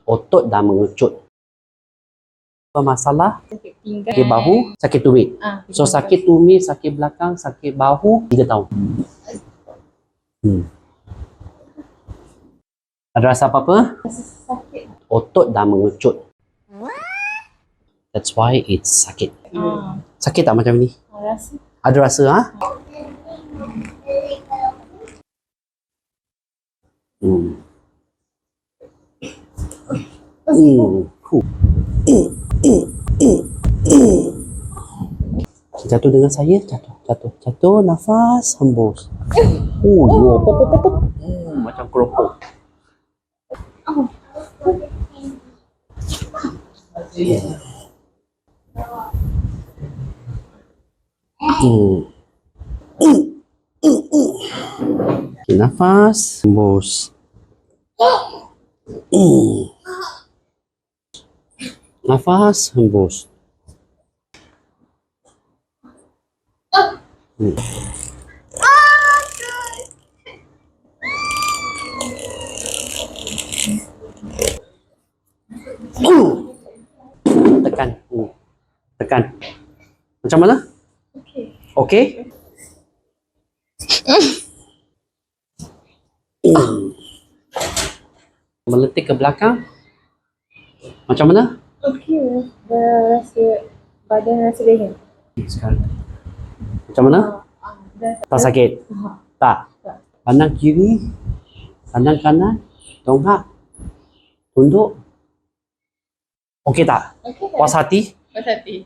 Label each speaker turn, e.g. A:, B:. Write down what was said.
A: Otot dah mengecut. Apa masalah?
B: Sakit pinggang.
A: Sakit bahu, sakit tumit. So sakit tumit, sakit belakang, sakit bahu 3 tahun. Ada rasa apa-apa?
B: Sakit.
A: Otot dah mengecut. That's why it's sakit. Sakit tak macam ni?
B: Rasa.
A: Ada rasa, ha? Jatuh dengan saya, jatuh, nafas, hembus. Yo, pop, pop, pop, pop. Macam keropok. Okay, nafas, hembus. Nafas, hembus. Tekan. Tekan. Macam mana? Okey. Meletik ke belakang. Macam mana?
B: Okey. Dah rasa badan rasa rehat.
A: Sekarang. Macam mana? Tak sakit? Tak. Pandang kiri, pandang kanan, dongak, tunduk. Okey tak?
B: Okey.
A: Puas hati?
B: Puas hati.